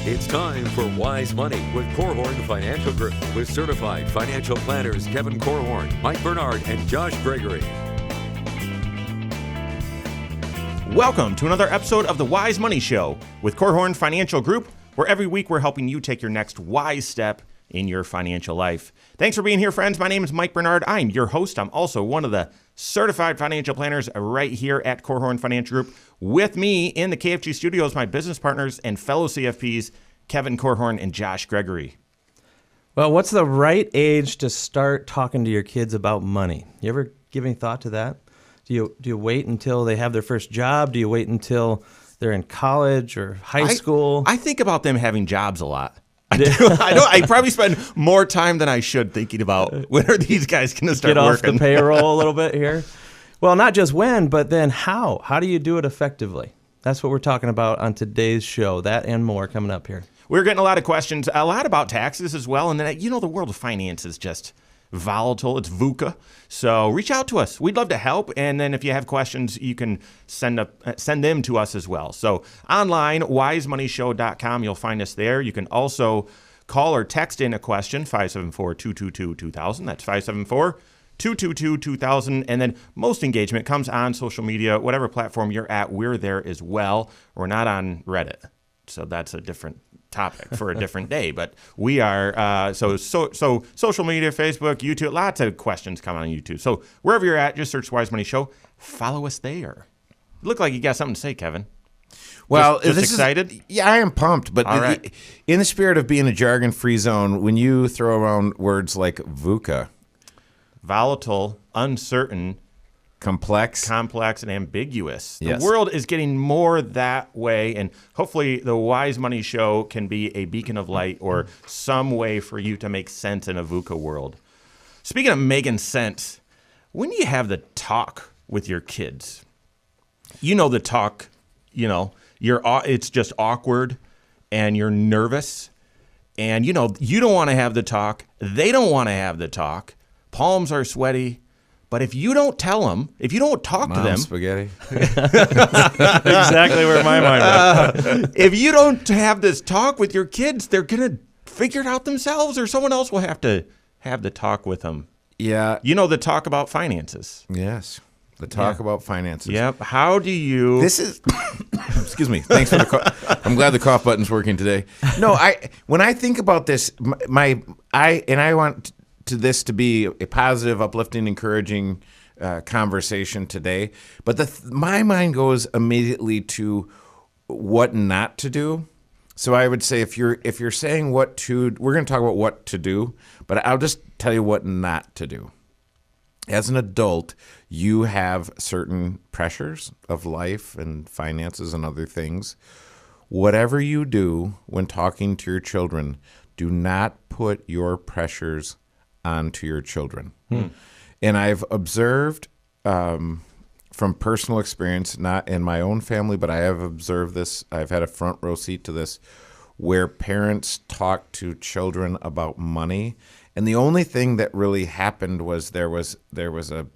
It's time for Wise Money with Korhorn Financial Group with certified financial planners Kevin Korhorn, Mike Bernard, and Josh Gregory. Welcome to another episode of the Wise Money Show with Korhorn Financial Group, where every week we're helping you take your next wise step in your financial life. Thanks for being here, friends. My name is Mike Bernard. I'm your host. I'm also one of the certified financial planners right here at Korhorn Financial Group. With me in the KFG studios, my business partners and fellow CFPs, Kevin Korhorn and Josh Gregory. Well, what's the right age to start talking to your kids about money? You ever give any thought to that? Do you wait until they have their first job? Do you wait until they're in college or high school? I think about them having jobs a lot. I probably spend more time than I should thinking about when are these guys going to start working. Get off the payroll a little bit here. Well, not just when, but then how. How do you do it effectively? That's what we're talking about on today's show. That and more coming up here. We're getting a lot of questions, a lot about taxes as well. And then, the world of finance is just volatile. It's VUCA. So reach out to us. We'd love to help. And then if you have questions, you can send them to us as well. So online, wisemoneyshow.com, you'll find us there. You can also call or text in a question, 574-222-2000. That's 574-222-2000. And then most engagement comes on social media, whatever platform you're at, we're there as well. We're not on Reddit. So that's a different topic for a different day, but we are so social media, Facebook, YouTube, lots of questions come on YouTube. So wherever you're at, just search Wise Money Show. Follow us there. You look like you got something to say, Kevin. Well, just excited? Yeah, I am pumped. But in the spirit of being a jargon-free zone, when you throw around words like VUCA, volatile, uncertain, complex, and ambiguous. Yes. The world is getting more that way, and hopefully the Wise Money Show can be a beacon of light or some way for you to make sense in a VUCA world. Speaking of making sense, when you have the talk with your kids, the talk, it's just awkward and you're nervous and, you don't want to have the talk. They don't want to have the talk. Palms are sweaty. But if you don't tell them, if you don't talk to them, spaghetti. Exactly where my mind went. If you don't have this talk with your kids, they're gonna figure it out themselves, or someone else will have to have the talk with them. Yeah, the talk about finances. Yes, the talk about finances. Yep. How do you? This is. Excuse me. Thanks for the cough. I'm glad the cough button's working today. No, when I think about this, I want this to be a positive, uplifting, encouraging conversation today. But my mind goes immediately to what not to do. So I would say if you're saying what to, we're going to talk about what to do, but I'll just tell you what not to do. As an adult, you have certain pressures of life and finances and other things. Whatever you do when talking to your children, do not put your pressures onto your children. And I've observed from personal experience, not in my own family, but I have observed this. I've had a front row seat to this, where parents talk to children about money, and the only thing that really happened was there was a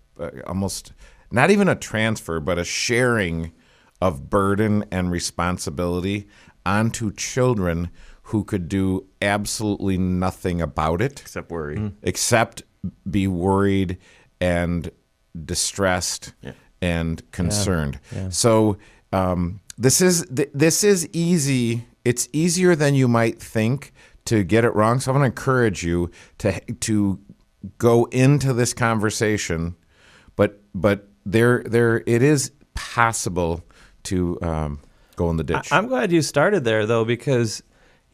almost not even a transfer, but a sharing of burden and responsibility onto children who could do absolutely nothing about it. Except worry. Except be worried and distressed and concerned. Yeah. So this is easy. It's easier than you might think to get it wrong. So I'm going to encourage you to go into this conversation, but there it is possible to go in the ditch. I'm glad you started there, though, because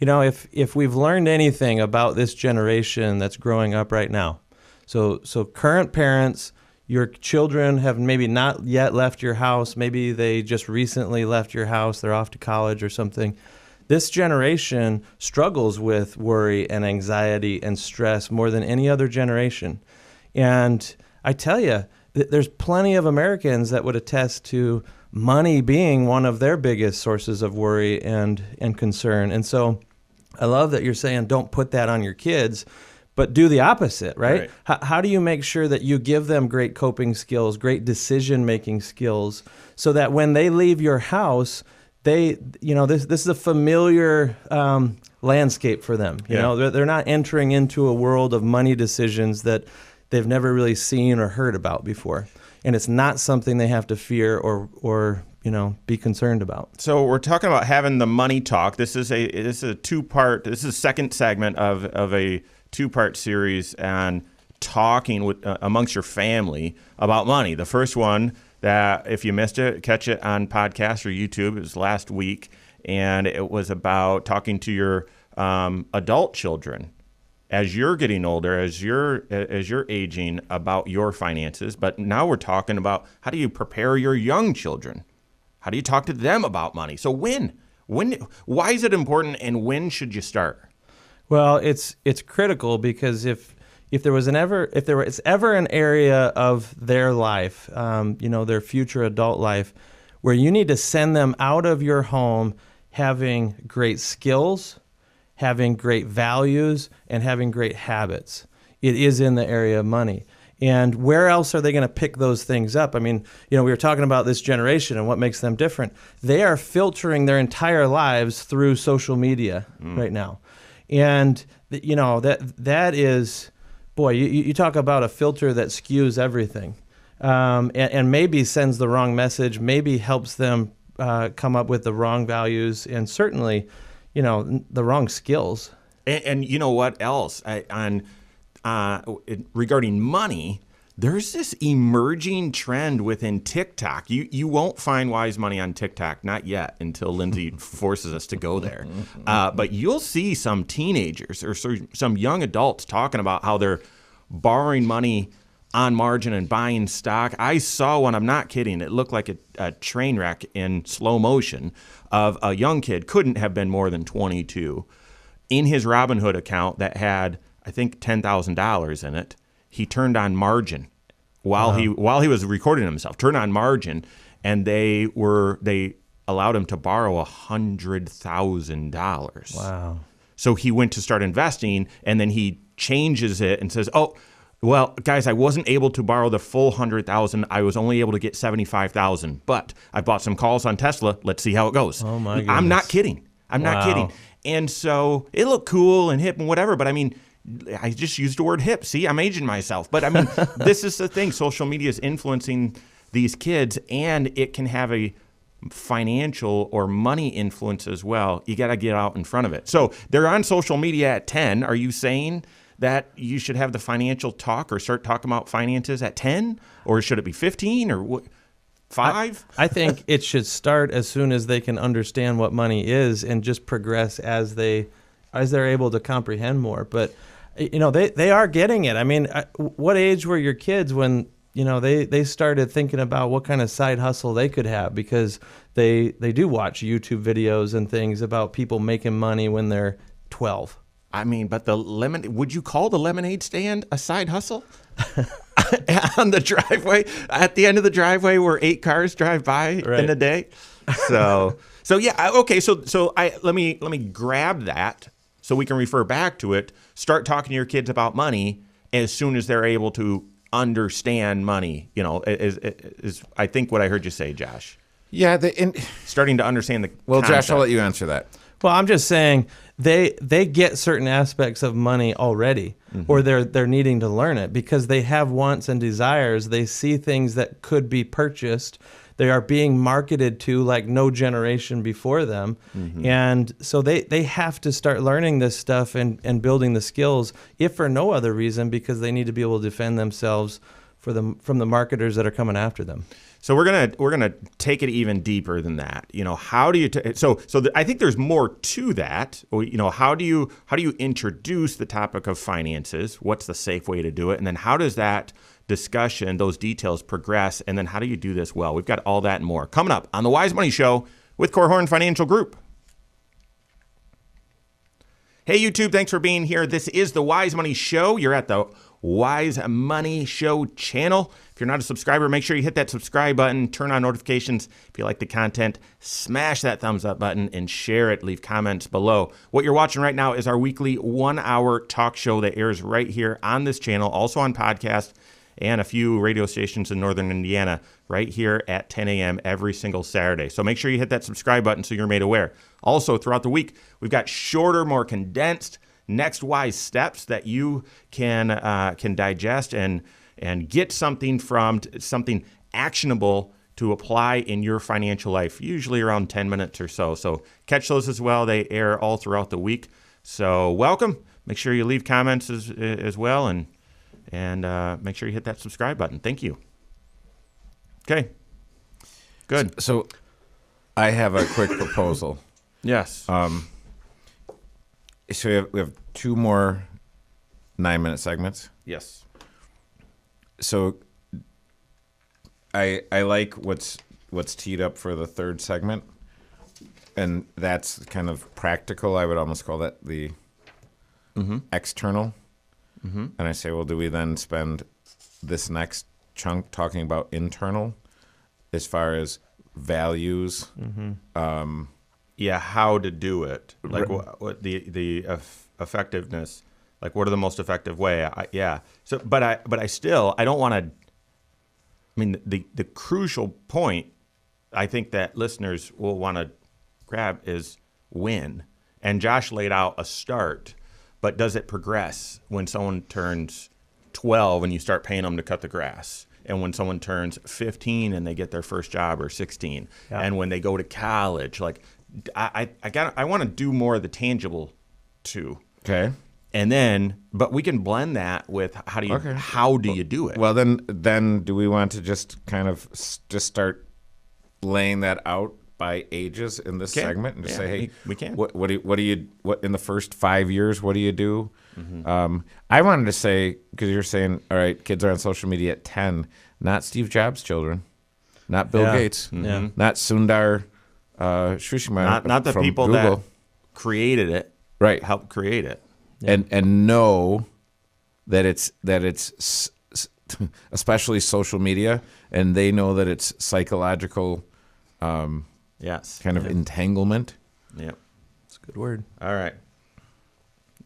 if we've learned anything about this generation that's growing up right now, so current parents, your children have maybe not yet left your house, maybe they just recently left your house, they're off to college or something. This generation struggles with worry and anxiety and stress more than any other generation. And I tell you, there's plenty of Americans that would attest to money being one of their biggest sources of worry and concern. And so I love that you're saying don't put that on your kids, but do the opposite, right? How do you make sure that you give them great coping skills, great decision-making skills, so that when they leave your house, this is a familiar landscape for them. You know, they're not entering into a world of money decisions that they've never really seen or heard about before, and it's not something they have to fear or be concerned about. So we're talking about having the money talk. This is a two-part. This is a second segment of a two-part series on talking with amongst your family about money. The first one, that if you missed it, catch it on podcast or YouTube. It was last week, and it was about talking to your adult children as you're getting older, as you're aging, about your finances. But now we're talking about how do you prepare your young children? How do you talk to them about money? So why is it important, and when should you start? Well, it's critical because if there was ever an area of their life, their future adult life, where you need to send them out of your home having great skills, having great values, and having great habits, it is in the area of money. And where else are they going to pick those things up? I mean, we were talking about this generation and what makes them different. They are filtering their entire lives through social media right now. And, that is, boy, you talk about a filter that skews everything and maybe sends the wrong message, maybe helps them come up with the wrong values, and certainly, the wrong skills. And you know what else? Regarding money, there's this emerging trend within TikTok. You won't find Wise Money on TikTok, not yet, until Lindsay forces us to go there. But you'll see some teenagers or some young adults talking about how they're borrowing money on margin and buying stock. I saw one, I'm not kidding, it looked like a train wreck in slow motion of a young kid, couldn't have been more than 22, in his Robinhood account that had, I think, $10,000 in it. He turned on margin while he was recording himself. Turned on margin, and they allowed him to borrow $100,000. Wow! So he went to start investing, and then he changes it and says, "Oh, well, guys, I wasn't able to borrow the full $100,000. I was only able to get $75,000. But I bought some calls on Tesla. Let's see how it goes." Oh my goodness! I'm not kidding. I'm not kidding. And so it looked cool and hip and whatever, but I mean, I just used the word hip. See, I'm aging myself. But I mean, this is the thing. Social media is influencing these kids, and it can have a financial or money influence as well. You got to get out in front of it. So they're on social media at 10. Are you saying that you should have the financial talk or start talking about finances at 10? Or should it be 15 or what? 5? I think it should start as soon as they can understand what money is and just progress as they're able to comprehend more. But they are getting it. I mean, what age were your kids when they started thinking about what kind of side hustle they could have? Because they do watch YouTube videos and things about people making money when they're 12. I mean, but would you call the lemonade stand a side hustle? On the driveway, at the end of the driveway where 8 cars drive by in a day. So yeah, okay. So let me grab that so we can refer back to it. Start talking to your kids about money as soon as they're able to understand money. Is I think what I heard you say, Josh. Yeah, starting to understand the. Well, concept. Josh, I'll let you answer that. Well, I'm just saying they get certain aspects of money already, or they're needing to learn it because they have wants and desires. They see things that could be purchased. They are being marketed to like no generation before them. And so they have to start learning this stuff and building the skills, if for no other reason, because they need to be able to defend themselves from the marketers that are coming after them. So we're gonna take it even deeper than that. How do you? I think there's more to that. How do you introduce the topic of finances? What's the safe way to do it? And then how does that discussion, those details, progress? And then how do you do this well? We've got all that and more coming up on the Wise Money Show with Korhorn Financial Group. Hey YouTube, thanks for being here. This is the Wise Money Show. You're at the Wise Money Show channel. If you're not a subscriber, make sure you hit that subscribe button, turn on notifications. If you like the content, smash that thumbs up button and share it. Leave comments below. What you're watching right now is our weekly 1-hour talk show that airs right here on this channel, also on podcast. and a few radio stations in northern Indiana right here at 10 a.m. every single Saturday. So make sure you hit that subscribe button so you're made aware. Also, throughout the week, we've got shorter, more condensed, next wise steps that you can digest and get something from, something actionable to apply in your financial life, usually around 10 minutes or so. So catch those as well. They air all throughout the week. So welcome. Make sure you leave comments as well, and make sure you hit that subscribe button. Have you. Okay. Good. So I have a quick proposal. Yes. So we have 2 more 9-minute segments. Yes. So I like what's teed up for the 3rd segment, and that's kind of practical. I would almost call that the external. And I say, well, do we then spend this next chunk talking about internal as far as values? Yeah, how to do it, like what the effectiveness, like what are the most effective way? So, but I don't want to. I mean, the crucial point I think that listeners will want to grab is when. And Josh laid out a start, but does it progress when someone turns 12 and you start paying them to cut the grass? And when someone turns 15 and they get their first job, or 16, and when they go to college, like I want to do more of the tangible too. Okay. And then, but we can blend that with how do you do it? Well, then do we want to just kind of just start laying that out by ages in this segment and just say, hey, we can. What do you in the first 5 years? What do you do? I wanted to say, because you're saying, all right, kids are on social media at 10, not Steve Jobs' children, not Bill Gates, not Sundar Shrishman, not the from people Google. that created it, right? Helped create it. And know that it's especially social media, and they know that it's psychological kind of entanglement. Yep. That's a good word. All right.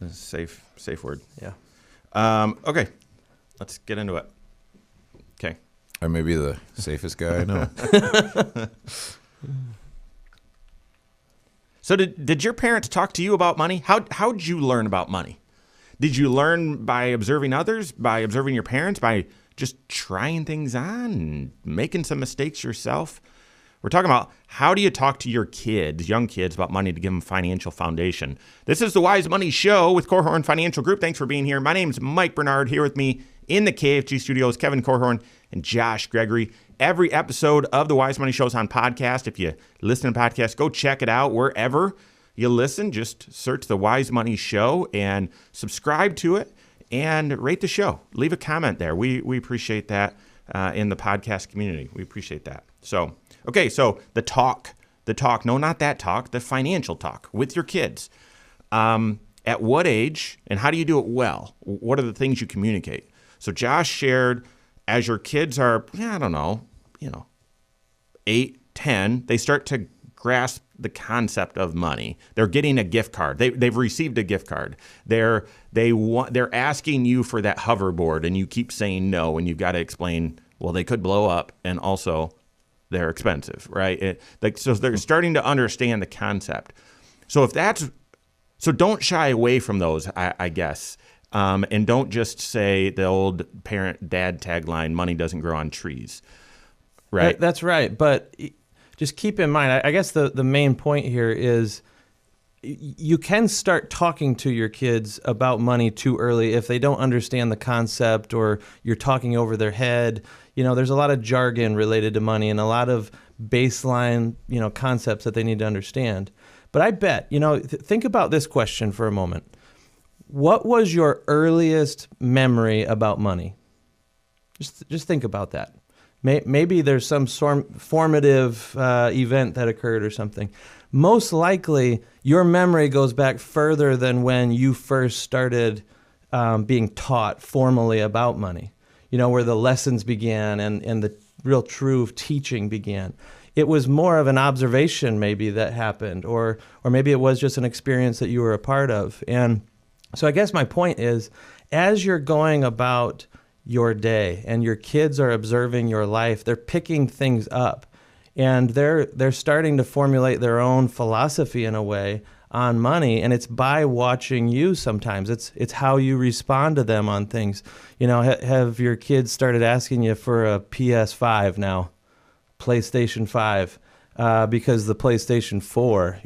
This is a safe word. Yeah. Okay. Let's get into it. Okay. I may be the safest guy I know. So did your parents talk to you about money? How'd you learn about money? Did you learn by observing others, by observing your parents, by just trying things on and making some mistakes yourself? We're talking about how do you talk to your kids, young kids, about money to give them financial foundation. This is the Wise Money Show with Korhorn Financial Group. Thanks for being here. My name's Mike Bernard. Here with me in the KFG studios, Kevin Korhorn and Josh Gregory. Every episode of the Wise Money Show is on podcast. If you listen to podcasts, go check it out wherever you listen. Just search the Wise Money Show and subscribe to it and rate the show. Leave a comment there. We appreciate that in the podcast community. We appreciate that. So, okay, so the talk, no, not that talk, the financial talk with your kids. At what age and how do you do it well? What are the things you communicate? So Josh shared, as your kids are, 8, 10, they start to grasp the concept of money. They're getting a gift card. They've received a gift card. They're asking you for that hoverboard, and you keep saying no, and you've got to explain, well, they could blow up, and also they're expensive, right? So they're starting to understand the concept. So don't shy away from those, I guess. And don't just say the old parent-dad tagline, money doesn't grow on trees, right? That's right. But just keep in mind, I guess the main point here is you can start talking to your kids about money too early if they don't understand the concept or you're talking over their head. There's a lot of jargon related to money and a lot of baseline, concepts that they need to understand. But I bet, think about this question for a moment. What was your earliest memory about money? Just think about that. Maybe there's some formative event that occurred or something. Most likely, your memory goes back further than when you first started being taught formally about money, where the lessons began and the real true teaching began. It was more of an observation maybe that happened, or maybe it was just an experience that you were a part of. And so I guess my point is, as you're going about your day, and your kids are observing your life. They're picking things up, and they're starting to formulate their own philosophy in a way on money, and it's by watching you. Sometimes it's how you respond to them on things. Have your kids started asking you for a PS5 now, PlayStation 5, because the PlayStation 4,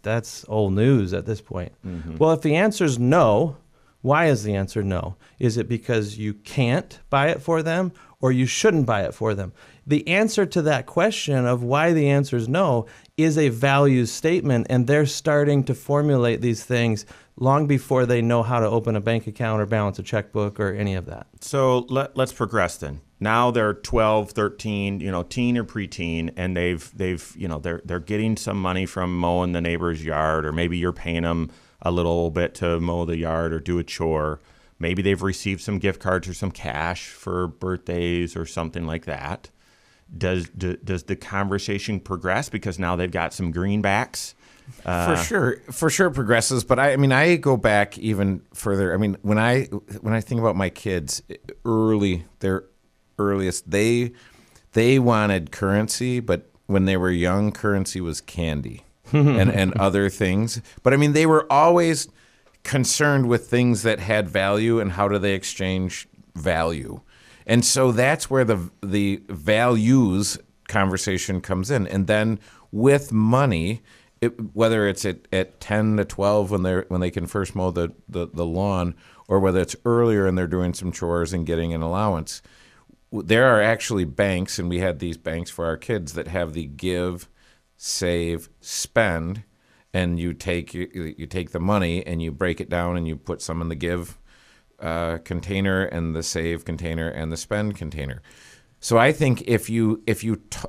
that's old news at this point. Well, if the answer is no, why is the answer no? Is it because you can't buy it for them, or you shouldn't buy it for them? The answer to that question of why the answer is no is a values statement, and they're starting to formulate these things long before they know how to open a bank account or balance a checkbook or any of that. So let's progress then. Now they're 12, 13, teen or preteen, and they're getting some money from mowing the neighbor's yard, or maybe you're paying them a little bit to mow the yard or do a chore. Maybe they've received some gift cards or some cash for birthdays or something like that. Does the conversation progress because now they've got some greenbacks? For sure it progresses. But I go back even further. When I think about my kids, their earliest, they wanted currency, but when they were young, currency was candy and other things. But they were always concerned with things that had value and how do they exchange value. And so that's where the values conversation comes in. And then with money, whether it's at 10 to 12 when they can first mow the lawn, or whether it's earlier and they're doing some chores and getting an allowance, there are actually banks, and we had these banks for our kids that have the give, save, spend, and you take the money and you break it down and you put some in the give container and the save container and the spend container. So I think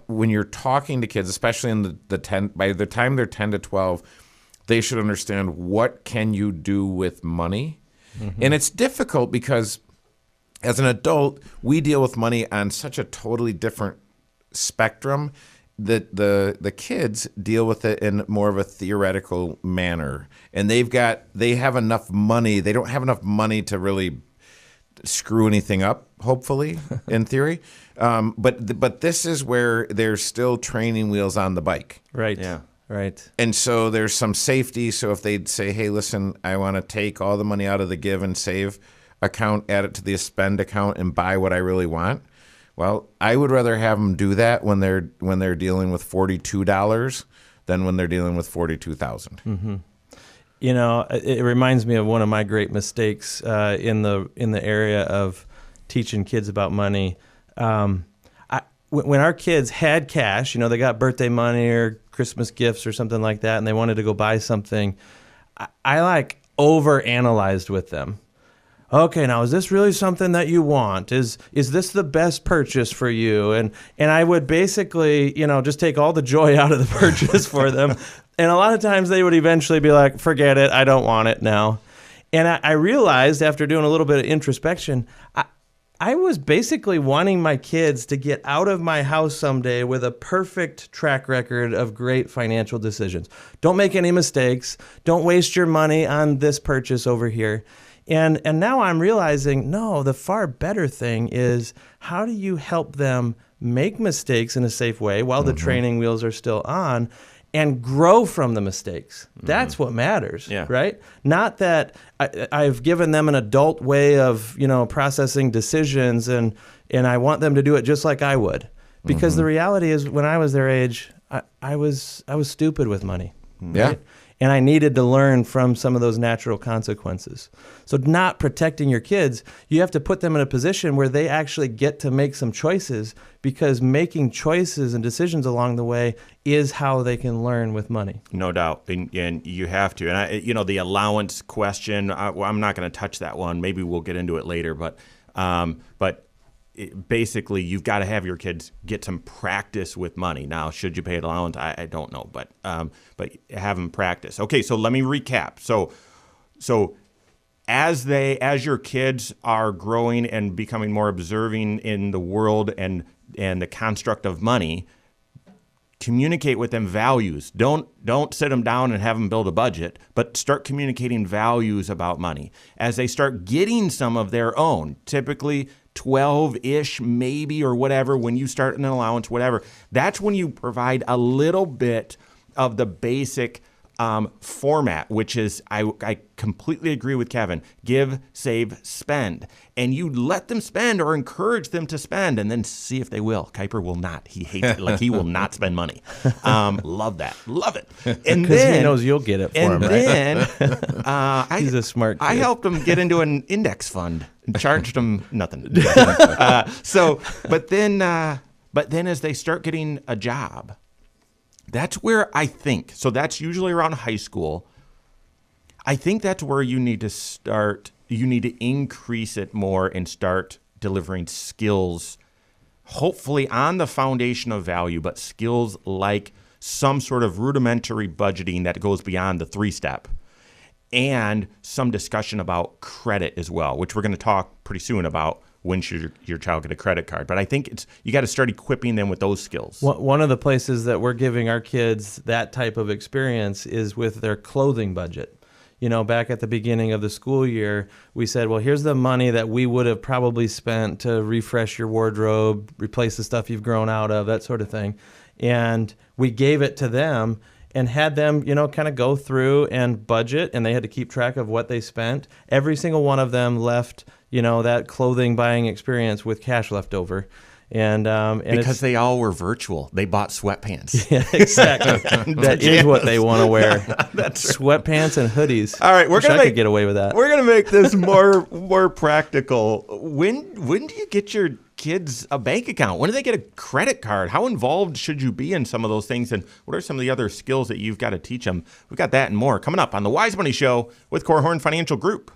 when you're talking to kids, especially in by the time they're 10 to 12, they should understand what can you do with money. And it's difficult because as an adult, we deal with money on such a totally different spectrum that the kids deal with it in more of a theoretical manner, and they have enough money. They don't have enough money to really screw anything up, hopefully, in theory. But this is where there's still training wheels on the bike. Right. Yeah. Right. And so there's some safety. So if they'd say, hey, listen, I want to take all the money out of the give and save account, add it to the spend account, and buy what I really want. Well, I would rather have them do that when they're dealing with $42 than when they're dealing with $42,000. Mm-hmm. It reminds me of one of my great mistakes in the area of teaching kids about money. When our kids had cash, they got birthday money or Christmas gifts or something like that, and they wanted to go buy something, I overanalyzed with them. Okay, now is this really something that you want? Is this the best purchase for you? And I would basically, just take all the joy out of the purchase for them. And a lot of times they would eventually be like, forget it, I don't want it now. And I realized after doing a little bit of introspection, I was basically wanting my kids to get out of my house someday with a perfect track record of great financial decisions. Don't make any mistakes. Don't waste your money on this purchase over here. And now I'm realizing, no, the far better thing is how do you help them make mistakes in a safe way while the training wheels are still on and grow from the mistakes? That's what matters, right? Not that I've given them an adult way of, processing decisions and I want them to do it just like I would. Because the reality is when I was their age, I was stupid with money. Yeah. Right? And I needed to learn from some of those natural consequences. So not protecting your kids, you have to put them in a position where they actually get to make some choices, because making choices and decisions along the way is how they can learn with money. No doubt. And you have to. And, the allowance question, I'm not going to touch that one. Maybe we'll get into it later. But basically, you've got to have your kids get some practice with money. Now, should you pay an allowance? I don't know, but have them practice. Okay, so let me recap. So as your kids are growing and becoming more observing in the world and the construct of money, communicate with them values. Don't sit them down and have them build a budget, but start communicating values about money. As they start getting some of their own, typically 12-ish maybe or whatever, when you start an allowance, whatever, that's when you provide a little bit of the basic format, which is, I completely agree with Kevin, give, save, spend. And you let them spend or encourage them to spend and then see if they will. Kuiper will not. He hates it. Like, he will not spend money. Love that. Love it. And Because then he knows you'll get it for him, right? Then He's a smart kid. I helped him get into an index fund and charged him nothing. But then as they start getting a job, that's where I think, so that's usually around high school. I think that's where you need to start. You need to increase it more and start delivering skills, hopefully on the foundation of value, but skills like some sort of rudimentary budgeting that goes beyond the 3-step, and some discussion about credit as well, which we're going to talk pretty soon about. When should your child get a credit card? But I think you got to start equipping them with those skills. One of the places that we're giving our kids that type of experience is with their clothing budget. You know, back at the beginning of the school year, we said, well, here's the money that we would have probably spent to refresh your wardrobe, replace the stuff you've grown out of, that sort of thing. And we gave it to them and had them, kind of go through and budget, and they had to keep track of what they spent. Every single one of them left that clothing buying experience with cash left over. And because they all were virtual. They bought sweatpants. Yeah, exactly. That is what they want to wear. That's sweatpants and hoodies. All right, I could get away with that. We're gonna make this more practical. When do you get your kids a bank account? When do they get a credit card? How involved should you be in some of those things? And what are some of the other skills that you've got to teach them? We've got that and more coming up on the Wise Money Show with Korhorn Financial Group.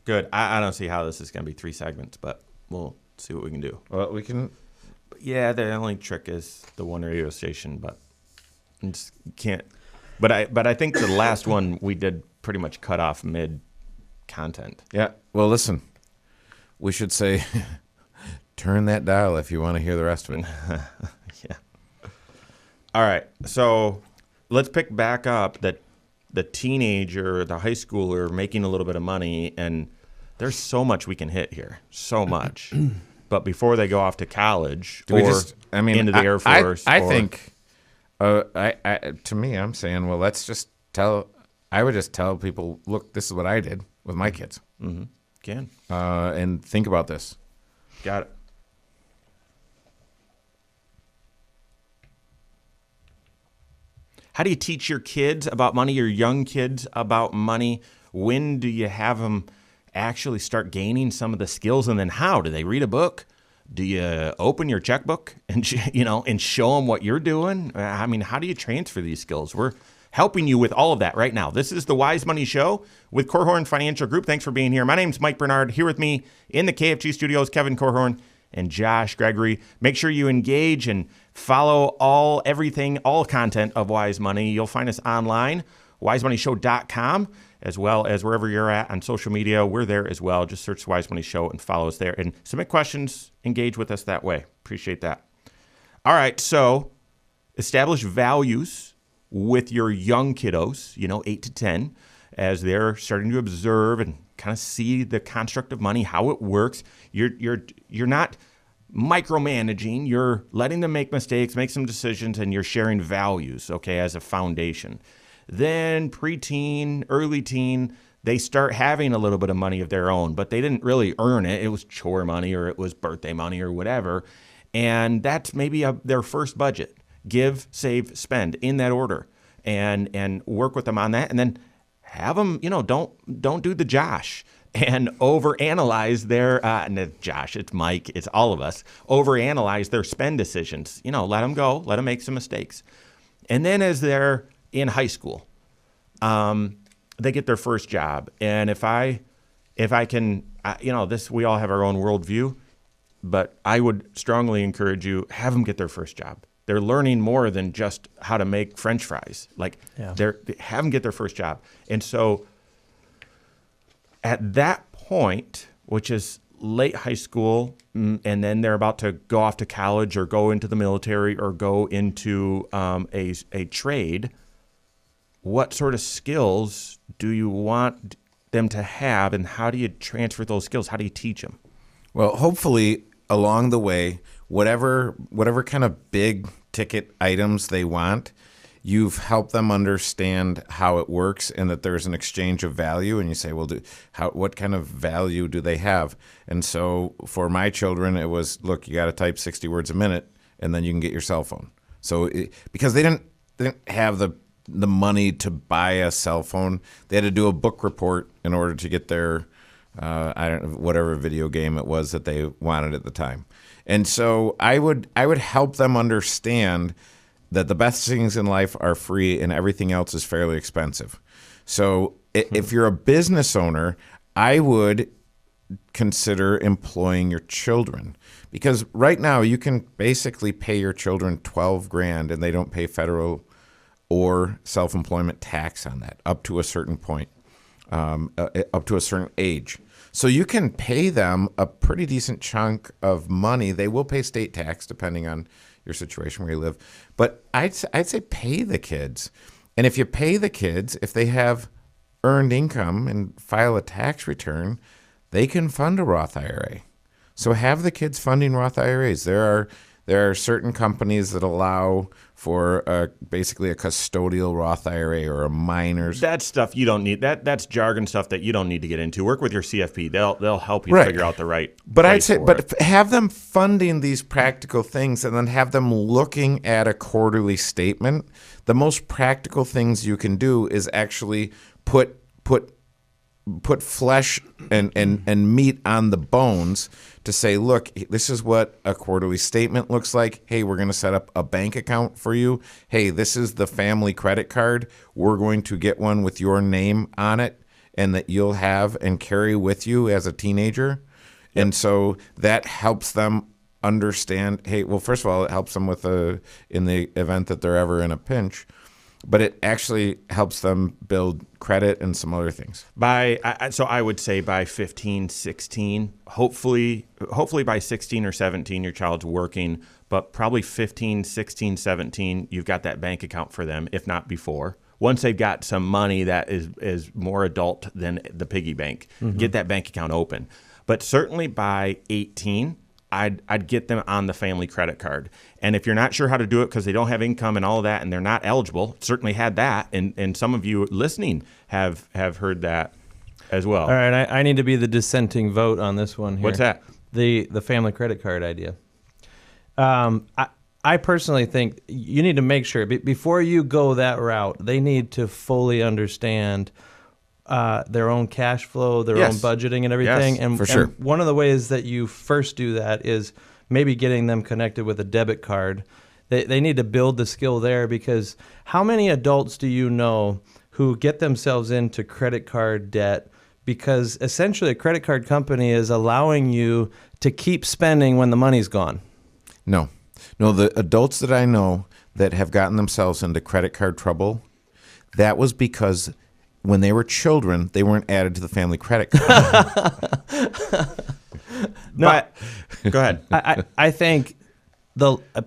Good. I don't see how this is going to be 3 segments, but we'll see what we can do. Well, we can. Yeah, the only trick is the one radio station, but I just can't. But I think the last one we did pretty much cut off mid content. Yeah. Well, listen, we should say, turn that dial if you want to hear the rest of it. Yeah. All right. So let's pick back up that the teenager, the high schooler making a little bit of money, and there's so much we can hit here, so much. But before they go off to college into the Air Force, I think, to me, I'm saying, well, let's just I would just tell people, look, this is what I did with my kids. Mm-hmm. Can. And think about this. Got it. How do you teach your kids about money, your young kids about money? When do you have them actually start gaining some of the skills? And then how? Do they read a book? Do you open your checkbook and show them what you're doing? I mean, how do you transfer these skills? We're helping you with all of that right now. This is the Wise Money Show with Korhorn Financial Group. Thanks for being here. My name's Mike Bernard. Here with me in the KFG studios, Kevin Korhorn and Josh Gregory. Make sure you engage and follow all content of Wise Money. You'll find us online, wisemoneyshow.com, as well as wherever you're at on social media. We're there as well. Just search Wise Money Show and follow us there. And submit questions, engage with us that way. Appreciate that. All right, so establish values with your young kiddos, 8 to 10, as they're starting to observe and kind of see the construct of money, how it works. You're not micromanaging. You're letting them make mistakes, make some decisions, and you're sharing values, okay, as a foundation. Then preteen, early teen, they start having a little bit of money of their own, but they didn't really earn it. It was chore money or it was birthday money or whatever. And that's maybe their first budget. Give, save, spend in that order, and work with them on that. And then have them, don't do the Josh and overanalyze their, Josh, it's Mike, it's all of us, overanalyze their spend decisions. Let them go, let them make some mistakes. And then as they're in high school, they get their first job. And if I can, we all have our own worldview, but I would strongly encourage you, have them get their first job. They're learning more than just how to make French fries. They have them get their first job. And so at that point, which is late high school and then they're about to go off to college or go into the military or go into a trade, what sort of skills do you want them to have, and how do you transfer those skills? How do you teach them? Well, hopefully along the way, whatever kind of big ticket items they want, you've helped them understand how it works and that there's an exchange of value. And you say, well, what kind of value do they have? And so for my children, it was, look, you got to type 60 words a minute, and then you can get your cell phone. So because they didn't have the money to buy a cell phone, they had to do a book report in order to get their whatever video game it was that they wanted at the time. And so I would help them understand that the best things in life are free and everything else is fairly expensive. So if you're a business owner, I would consider employing your children, because right now you can basically pay your children $12,000 and they don't pay federal or self-employment tax on that up to a certain point, up to a certain age. So you can pay them a pretty decent chunk of money. They will pay state tax depending on your situation where you live. But I'd say pay the kids. And if you pay the kids, if they have earned income and file a tax return, they can fund a Roth IRA. So have the kids funding Roth IRAs. There are certain companies that allow for basically a custodial Roth IRA or a minor's. That's stuff you don't need. That's jargon stuff that you don't need to get into. Work with your CFP. They'll help you figure out the right. But place I'd say, for it. have them funding these practical things, and then have them looking at a quarterly statement. The most practical things you can do is actually put flesh and meat on the bones to say, look, this is what a quarterly statement looks like. Hey, we're going to set up a bank account for you. Hey, this is the family credit card. We're going to get one with your name on it and that you'll have and carry with you as a teenager. Yep. And so that helps them understand, hey, well, first of all, it helps them with in the event that they're ever in a pinch. But it actually helps them build credit and some other things. So I would say by 15, 16, hopefully by 16 or 17, your child's working, but probably 15, 16, 17, you've got that bank account for them, if not before. Once they've got some money that is more adult than the piggy bank, get that bank account open. But certainly by 18, I'd get them on the family credit card. And if you're not sure how to do it because they don't have income and all of that and they're not eligible, certainly had that. And some of you listening have heard that as well. All right, I need to be the dissenting vote on this one here. What's that? The family credit card idea. I personally think you need to make sure, before you go that route, they need to fully understand their own cash flow, their own budgeting and everything. Yes, and for sure. And one of the ways that you first do that is maybe getting them connected with a debit card. They need to build the skill there, because how many adults do you know who get themselves into credit card debt because essentially a credit card company is allowing you to keep spending when the money's gone? No, the adults that I know that have gotten themselves into credit card trouble, that was because when they were children, they weren't added to the family credit card. No, go ahead. I think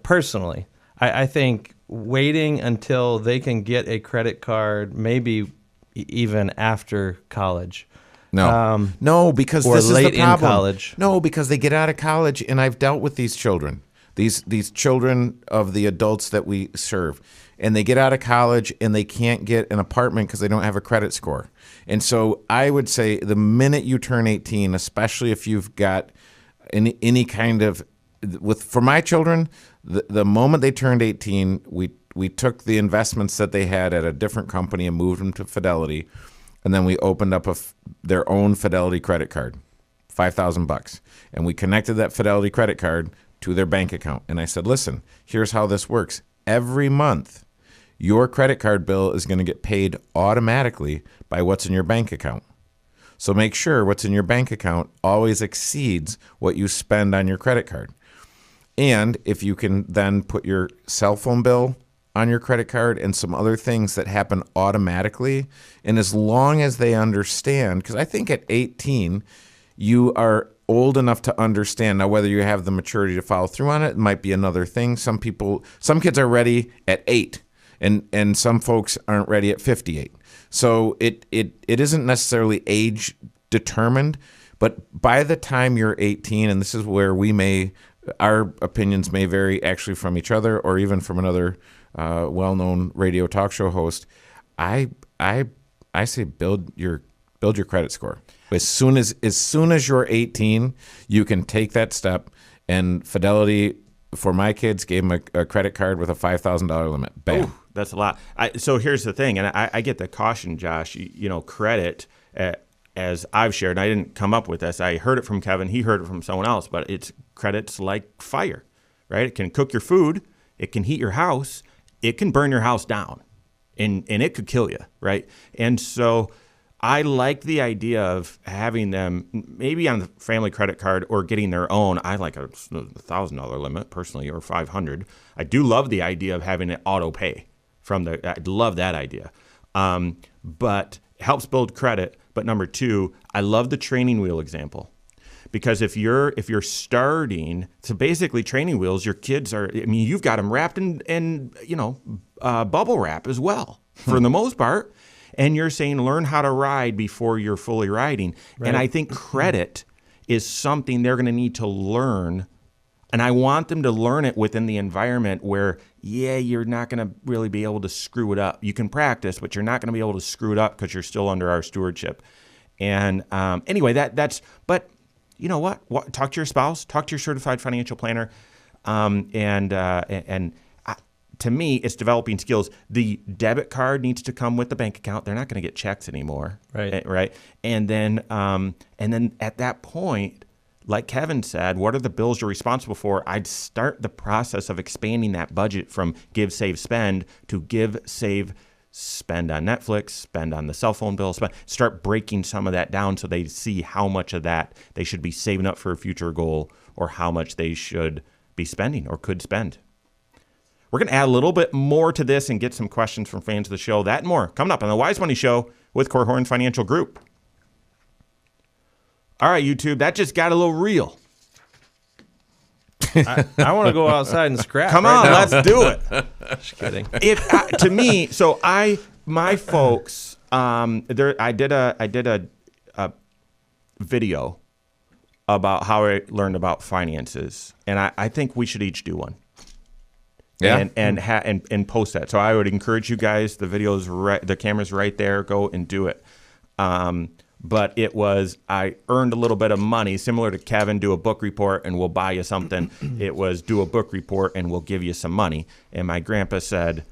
personally, I think waiting until they can get a credit card, maybe even after college. No, because or this late is the problem. in college. No, because they get out of college, and I've dealt with these children, these children of the adults that we serve. And they get out of college and they can't get an apartment because they don't have a credit score. And so I would say the minute you turn 18, especially if you've got any kind of, for my children, the moment they turned 18, we took the investments that they had at a different company and moved them to Fidelity. And then we opened up their own Fidelity credit card, $5,000. And we connected that Fidelity credit card to their bank account. And I said, listen, here's how this works. Every month, your credit card bill is going to get paid automatically by what's in your bank account. So make sure what's in your bank account always exceeds what you spend on your credit card. And if you can then put your cell phone bill on your credit card and some other things that happen automatically, and as long as they understand, because I think at 18, you are old enough to understand. Now, whether you have the maturity to follow through on it might be another thing. Some kids are ready at 8, and some folks aren't ready at 58. So it isn't necessarily age determined, but by the time you're 18, and this is where our opinions may vary actually from each other or even from another well-known radio talk show host, I say build your credit score. As soon as you're 18, you can take that step. And Fidelity, for my kids, gave them a credit card with a $5,000 limit. Bam. Ooh, that's a lot. So here's the thing, and I get the caution, Josh. Credit, as I've shared, and I didn't come up with this. I heard it from Kevin. He heard it from someone else. But credit's like fire, right? It can cook your food. It can heat your house. It can burn your house down, and it could kill you, right? And so I like the idea of having them maybe on the family credit card or getting their own. I like a $1,000 limit personally, or $500. I do love the idea of having it auto pay I love that idea. But it helps build credit. But number 2, I love the training wheel example. Because if you're starting, so basically training wheels, your kids you've got them wrapped in bubble wrap as well for the most part. And you're saying learn how to ride before you're fully riding. Right. And I think credit is something they're going to need to learn. And I want them to learn it within the environment where, you're not going to really be able to screw it up. You can practice, but you're not going to be able to screw it up because you're still under our stewardship. And anyway, but you know what? Talk to your spouse, talk to your certified financial planner, to me, it's developing skills. The debit card needs to come with the bank account. They're not going to get checks anymore, right? And then at that point, like Kevin said, what are the bills you're responsible for? I'd start the process of expanding that budget from give, save, spend to give, save, spend on Netflix, spend on the cell phone bill, start breaking some of that down so they see how much of that they should be saving up for a future goal or how much they should be spending or could spend. We're going to add a little bit more to this and get some questions from fans of the show. That and more coming up on the Wise Money Show with Korhorn Financial Group. All right, YouTube, that just got a little real. I want to go outside and scrap. Come on, let's do it. Just kidding. To me, so my folks, I did a video about how I learned about finances, and I think we should each do one. Yeah. And post that. So I would encourage you guys. The video's right, the camera's right there. Go and do it. But I earned a little bit of money, similar to Kevin. Do a book report and we'll buy you something. It was do a book report and we'll give you some money. And my grandpa said,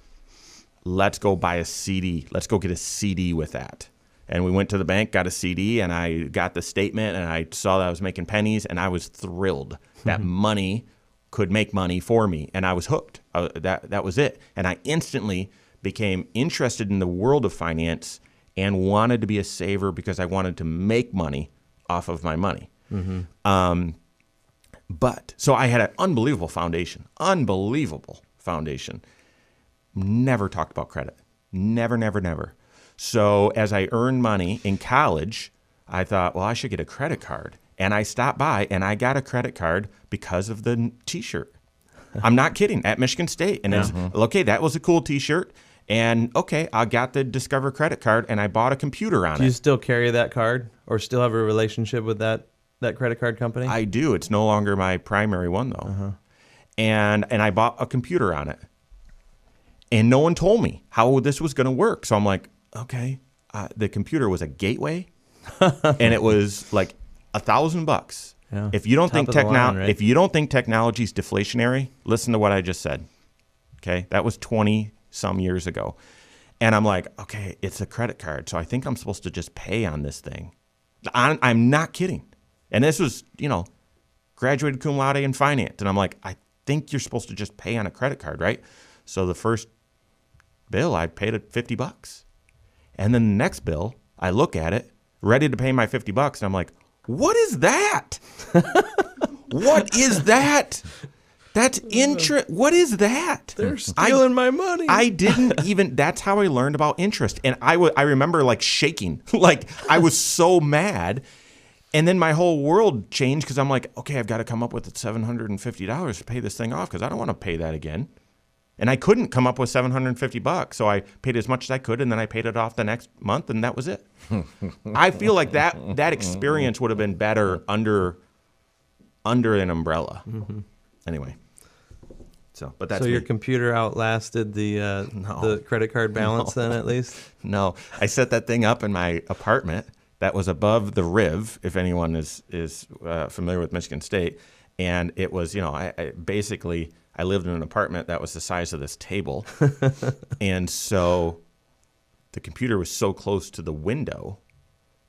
"Let's go buy a CD. Let's go get a CD with that." And we went to the bank, got a CD, and I got the statement, and I saw that I was making pennies, and I was thrilled that money could make money for me, and I was hooked. That was it. And I instantly became interested in the world of finance and wanted to be a saver because I wanted to make money off of my money. Mm-hmm. So I had an unbelievable foundation. Never talked about credit. Never. So as I earned money in college, I thought, well, I should get a credit card. And I stopped by and I got a credit card because of the T-shirt. I'm not kidding, at Michigan State. And it's, okay, that was a cool T-shirt. And okay, I got the Discover credit card and I bought a computer on it. Do you still carry that card or still have a relationship with that credit card company? I do. It's no longer my primary one though. And I bought a computer on it. And no one told me how this was going to work. So I'm like, okay, the computer was a gateway and it was like $1,000. Yeah. If you don't think if you don't think technology is deflationary, listen to what I just said. Okay, that was 20 some years ago, and I'm like, okay, it's a credit card, so I think I'm supposed to just pay on this thing. I'm not kidding, and this was graduated cum laude in finance, and I'm like, I think you're supposed to just pay on a credit card, right? So the first bill I paid at $50, and then the next bill I look at it, ready to pay my $50, and I'm like, what is that? What is that? That's interest. What is that? They're stealing my money. I didn't even, that's how I learned about interest. And I remember like shaking, like I was so mad. And then my whole world changed because I'm like, okay, I've got to come up with $750 to pay this thing off because I don't want to pay that again. And I couldn't come up with $750, so I paid as much as I could, and then I paid it off the next month, and that was it. I feel like that experience would have been better under an umbrella. Mm-hmm. Anyway, but that's so your me. computer outlasted the credit card balance then, at least? No, I set that thing up in my apartment that was above the Riv, if anyone is familiar with Michigan State, and it was, I basically I lived in an apartment that was the size of this table, and so the computer was so close to the window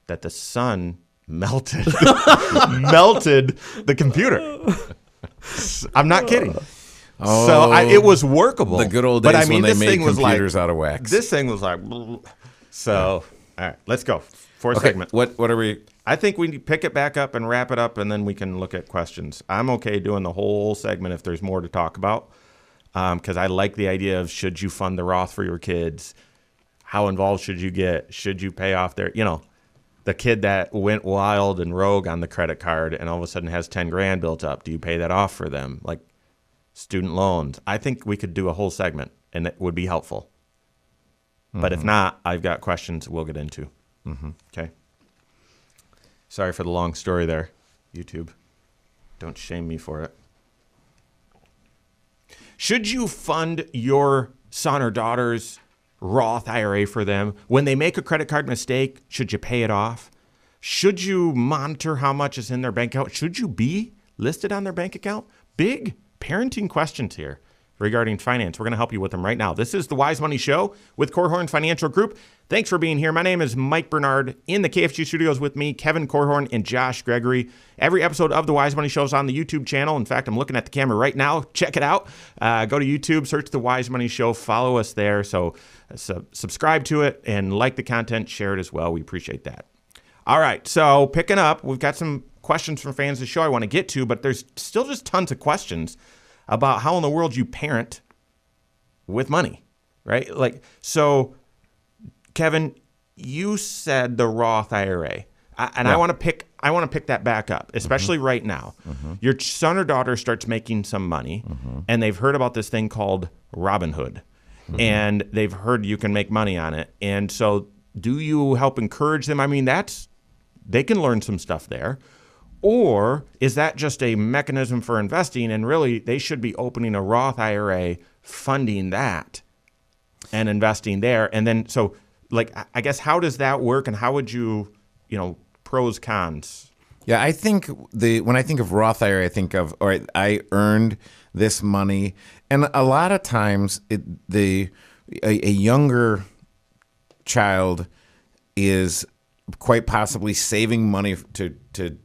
that the sun melted the computer. I'm not kidding. So it was workable. The good old but days I mean, when they this made thing was computers like, out of wax. This thing was like, so all right, let's go. Fourth segment. What are we? I think we pick it back up and wrap it up, and then we can look at questions. I'm okay doing the whole segment if there's more to talk about, because I like the idea of should you fund the Roth for your kids? How involved should you get? Should you pay off the kid that went wild and rogue on the credit card and all of a sudden has 10 grand built up? Do you pay that off for them? Like student loans. I think we could do a whole segment, and it would be helpful. Mm-hmm. But if not, I've got questions we'll get into. Mm-hmm. Okay. Sorry for the long story there, YouTube. Don't shame me for it. Should you fund your son or daughter's Roth IRA for them? When they make a credit card mistake, should you pay it off? Should you monitor how much is in their bank account? Should you be listed on their bank account? Big parenting questions here regarding finance. We're going to help you with them right now. This is the Wise Money Show with Korhorn Financial Group. Thanks for being here. My name is Mike Bernard. In the KFG studios with me, Kevin Korhorn and Josh Gregory. Every episode of the Wise Money Show is on the YouTube channel. In fact, I'm looking at the camera right now. Check it out. Go to YouTube, search the Wise Money Show. Follow us there. So subscribe to it and like the content. Share it as well. We appreciate that. All right. So picking up, we've got some questions from fans of the show I want to get to, but there's still just tons of questions about how in the world you parent with money, right? Like, so Kevin, you said the Roth IRA, I want to pick that back up, especially right now. Mm-hmm. Your son or daughter starts making some money, and they've heard about this thing called Robinhood, and they've heard you can make money on it. And so, do you help encourage them? I mean, they can learn some stuff there. Or is that just a mechanism for investing, and really they should be opening a Roth IRA, funding that, and investing there? And then, so, like, I guess, how does that work, and how would you, pros, cons? Yeah, I think when I think of Roth IRA, I think of, all right, I earned this money. And a lot of times a younger child is quite possibly saving money to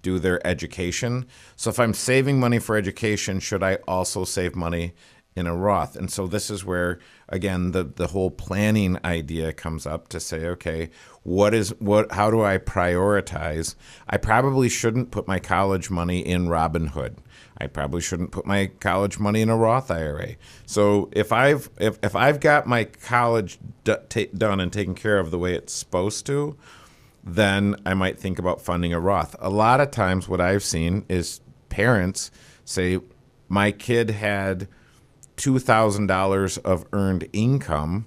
do their education. So if I'm saving money for education, should I also save money in a Roth? And so this is where, again, the whole planning idea comes up to say, okay, how do I prioritize? I probably shouldn't put my college money in Robinhood. I probably shouldn't put my college money in a Roth IRA. So if I've got my college done and taken care of the way it's supposed to, then I might think about funding a Roth. A lot of times what I've seen is parents say, my kid had $2,000 of earned income.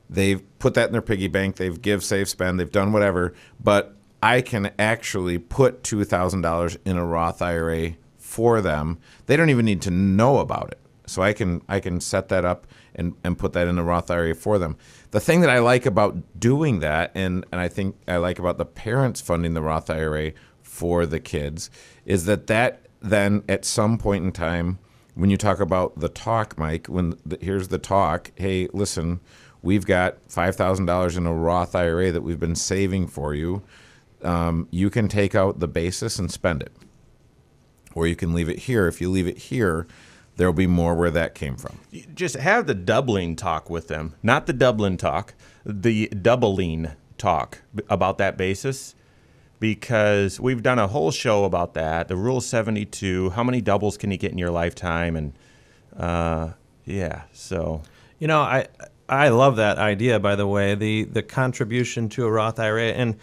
They've put that in their piggy bank. They've give, save, spend. They've done whatever. But I can actually put $2,000 in a Roth IRA for them. They don't even need to know about it. So I can set that up and put that in the Roth IRA for them. The thing that I like about doing that, and I think I like about the parents funding the Roth IRA for the kids, is that then at some point in time, when you talk about the talk, Mike, here's the talk, hey, listen, we've got $5,000 in a Roth IRA that we've been saving for you. You can take out the basis and spend it. Or you can leave it here. If you leave it here, there'll be more where that came from. Just have the doubling talk with them, not the Dublin talk, the doubling talk about that basis, because we've done a whole show about that, the Rule 72, how many doubles can you get in your lifetime, and so. I love that idea, by the way, the contribution to a Roth IRA. And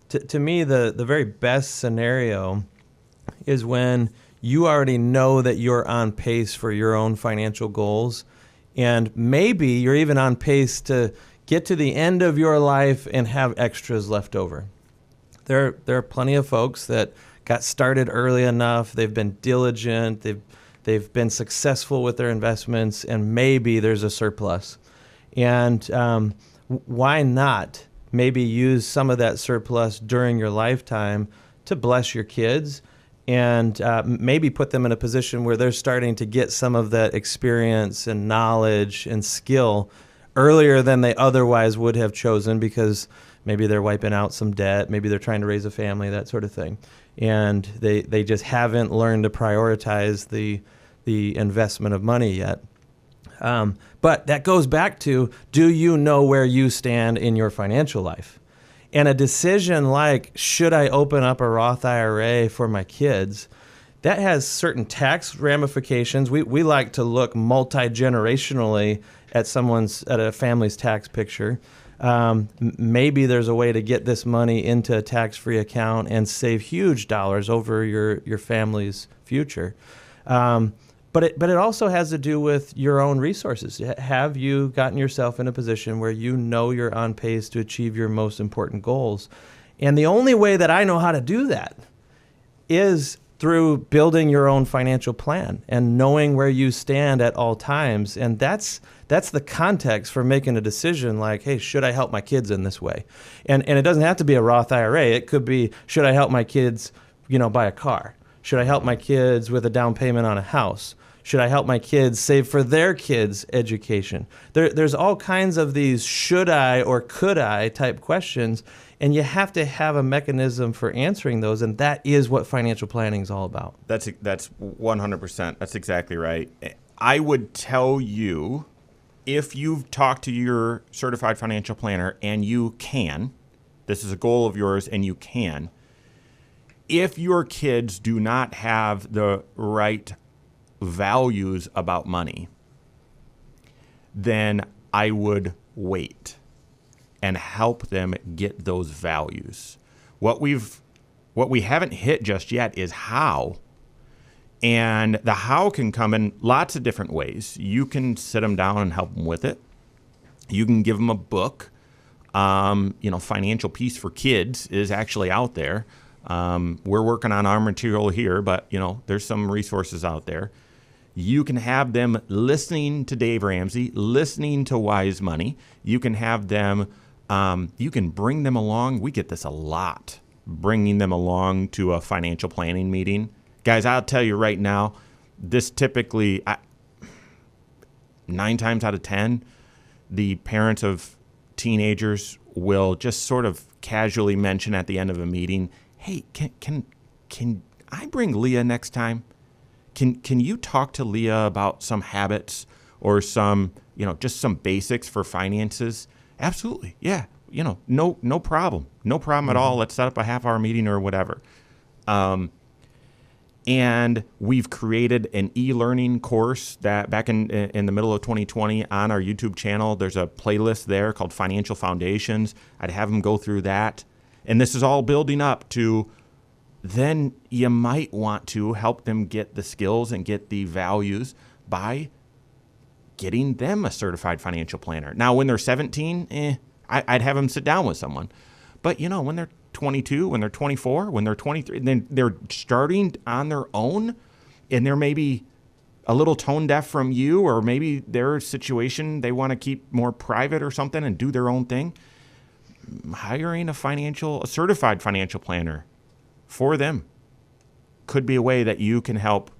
to me, the very best scenario is when you already know that you're on pace for your own financial goals, and maybe you're even on pace to get to the end of your life and have extras left over. There are plenty of folks that got started early enough, they've been diligent, they've been successful with their investments, and maybe there's a surplus. And why not maybe use some of that surplus during your lifetime to bless your kids and maybe put them in a position where they're starting to get some of that experience and knowledge and skill earlier than they otherwise would have chosen, because maybe they're wiping out some debt, maybe they're trying to raise a family, that sort of thing. And they just haven't learned to prioritize the investment of money yet. But that goes back to, do you know where you stand in your financial life? And a decision like, should I open up a Roth IRA for my kids, that has certain tax ramifications. We like to look multi-generationally at a family's tax picture. Maybe there's a way to get this money into a tax-free account and save huge dollars over your family's future. But it also has to do with your own resources. Have you gotten yourself in a position where you know you're on pace to achieve your most important goals? And the only way that I know how to do that is through building your own financial plan and knowing where you stand at all times. And that's the context for making a decision like, hey, should I help my kids in this way? And it doesn't have to be a Roth IRA. It could be, should I help my kids, buy a car? Should I help my kids with a down payment on a house? Should I help my kids save for their kids' education? There's all kinds of these should I or could I type questions, and you have to have a mechanism for answering those, and that is what financial planning is all about. That's 100%. That's exactly right. I would tell you, if you've talked to your certified financial planner and you can, this is a goal of yours and you can, if your kids do not have the right values about money, then I would wait and help them get those values. What we haven't hit just yet is how. And the how can come in lots of different ways. You can sit them down and help them with it. You can give them a book. Financial Peace for Kids is actually out there. We're working on our material here, but there's some resources out there. You can have them listening to Dave Ramsey, listening to Wise Money. You can have them, you can bring them along. We get this a lot, bringing them along to a financial planning meeting. Guys, I'll tell you right now, this typically, 9 times out of 10, the parents of teenagers will just sort of casually mention at the end of a meeting, hey, can I bring Leah next time? Can you talk to Leah about some habits or some, just some basics for finances? Absolutely. Yeah. No problem. No problem at all. Let's set up a half-hour meeting or whatever. And we've created an e-learning course that back in the middle of 2020 on our YouTube channel. There's a playlist there called Financial Foundations. I'd have them go through that. And this is all building up to, then you might want to help them get the skills and get the values by getting them a certified financial planner. Now, when they're 17, I'd have them sit down with someone. But, when they're 22, when they're 24, when they're 23, then they're starting on their own, and they're maybe a little tone deaf from you, or maybe their situation, they want to keep more private or something and do their own thing. Hiring a certified financial planner for them could be a way that you can help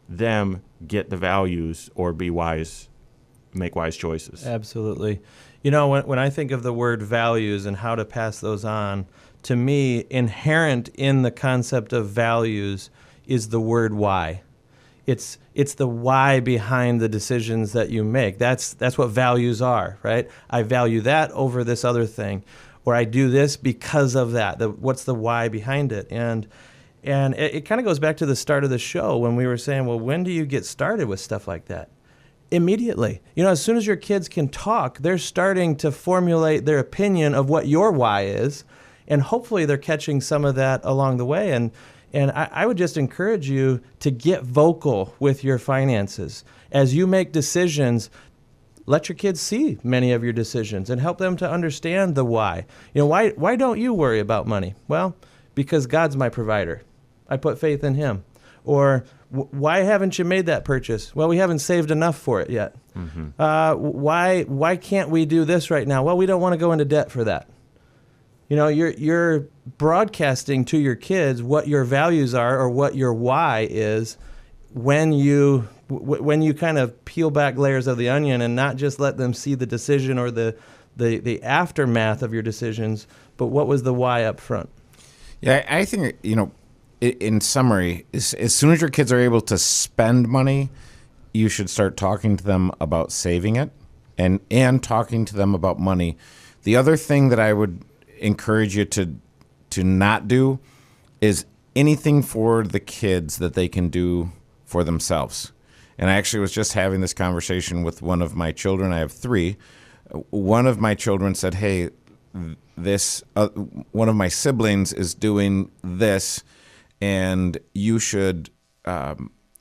them get the values or be wise, make wise choices. Absolutely. When I think of the word values and how to pass those on, to me, inherent in the concept of values is the word why. It's the why behind the decisions that you make. That's what values are, right? I value that over this other thing, or I do this because of that. What's the why behind it? And it kind of goes back to the start of the show when we were saying, well, when do you get started with stuff like that? Immediately. As soon as your kids can talk, they're starting to formulate their opinion of what your why is. And hopefully they're catching some of that along the way. And I would just encourage you to get vocal with your finances. As you make decisions, let your kids see many of your decisions and help them to understand the why. Why don't you worry about money? Well, because God's my provider. I put faith in him. Or why haven't you made that purchase? Well, we haven't saved enough for it yet. Why can't we do this right now? Well, we don't want to go into debt for that. You're broadcasting to your kids what your values are or what your why is when you kind of peel back layers of the onion and not just let them see the decision or the aftermath of your decisions, but what was the why up front. Yeah, I think, in summary, as soon as your kids are able to spend money, you should start talking to them about saving it and talking to them about money. The other thing that I would encourage you to not do is anything for the kids that they can do for themselves. And I actually was just having this conversation with one of my children. I have 3. One of my children said, hey, one of my siblings is doing this, and you should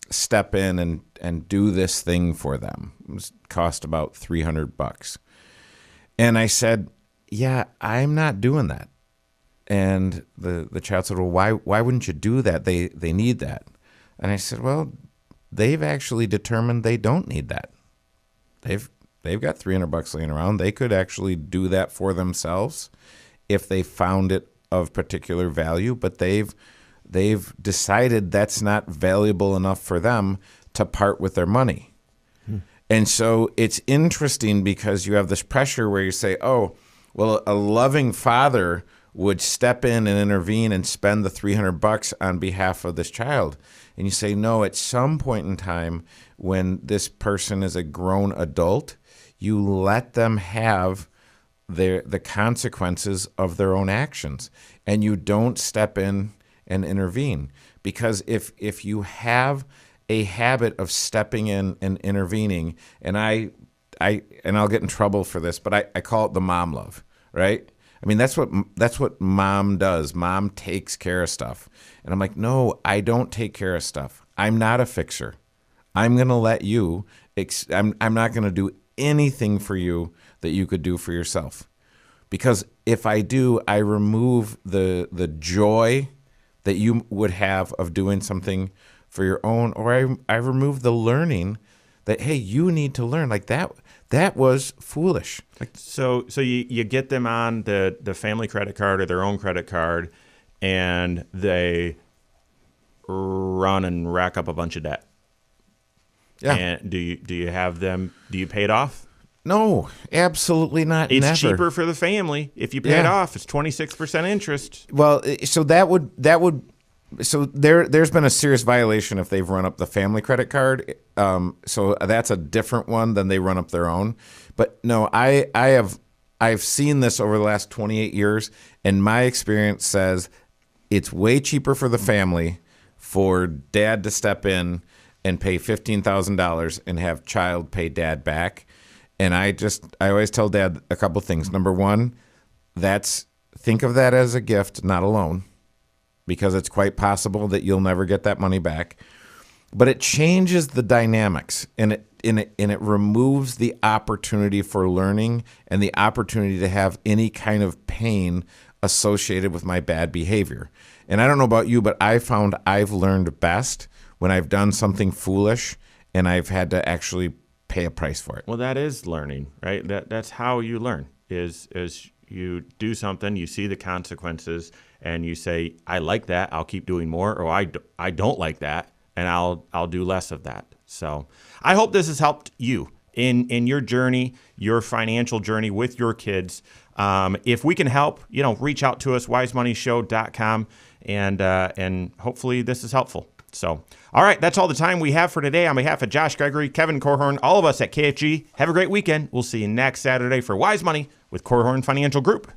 step in and do this thing for them. It cost about $300. And I said, yeah, I'm not doing that. And the child said, well, why wouldn't you do that? They need that. And I said, well, they've actually determined they don't need that. They've got $300 laying around. They could actually do that for themselves if they found it of particular value, but they've decided that's not valuable enough for them to part with their money. And so it's interesting because you have this pressure where you say, oh, well, a loving father would step in and intervene and spend the $300 on behalf of this child. And you say, no, at some point in time when this person is a grown adult, you let them have the consequences of their own actions. And you don't step in and intervene. Because if you have a habit of stepping in and intervening, and I'll get in trouble for this, but I call it the mom love, right? I mean, that's what mom does. Mom takes care of stuff. And I'm like, no, I don't take care of stuff. I'm not a fixer. I'm going to let you, I'm not going to do anything for you that you could do for yourself. Because if I do, I remove the joy that you would have of doing something for your own, or I remove the learning that, hey, you need to learn. Like that was foolish. So you get them on the family credit card or their own credit card, and they run and rack up a bunch of debt. Yeah. And do you have them? Do you pay it off? No, absolutely not. It's never. cheaper for the family if you pay it off. It's 26% interest. Well, so that would. So there's been a serious violation if they've run up the family credit card. So that's a different one than they run up their own. But no, I've seen this over the last 28 years, and my experience says it's way cheaper for the family for dad to step in and pay $15,000 and have child pay dad back. And I always tell dad a couple things. Number one, think of that as a gift, not a loan, because it's quite possible that you'll never get that money back. But it changes the dynamics, and it removes the opportunity for learning and the opportunity to have any kind of pain associated with my bad behavior. And I don't know about you, but I found I've learned best when I've done something foolish and I've had to actually pay a price for it. Well, that is learning, right? That's how you learn, is you do something, you see the consequences, and you say, I like that, I'll keep doing more, or I don't like that, and I'll do less of that. So I hope this has helped you in your journey, your financial journey with your kids. If we can help, reach out to us, wisemoneyshow.com, and hopefully this is helpful. So, all right, that's all the time we have for today. On behalf of Josh Gregory, Kevin Korhorn, all of us at KFG, have a great weekend. We'll see you next Saturday for Wise Money with Korhorn Financial Group.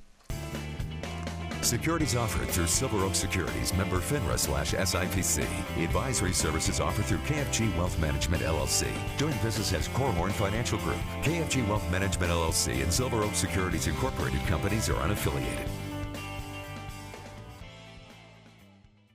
Securities offered through Silver Oak Securities, member FINRA/SIPC. Advisory services offered through KFG Wealth Management, LLC. Doing business as Korhorn Financial Group. KFG Wealth Management, LLC and Silver Oak Securities Incorporated companies are unaffiliated.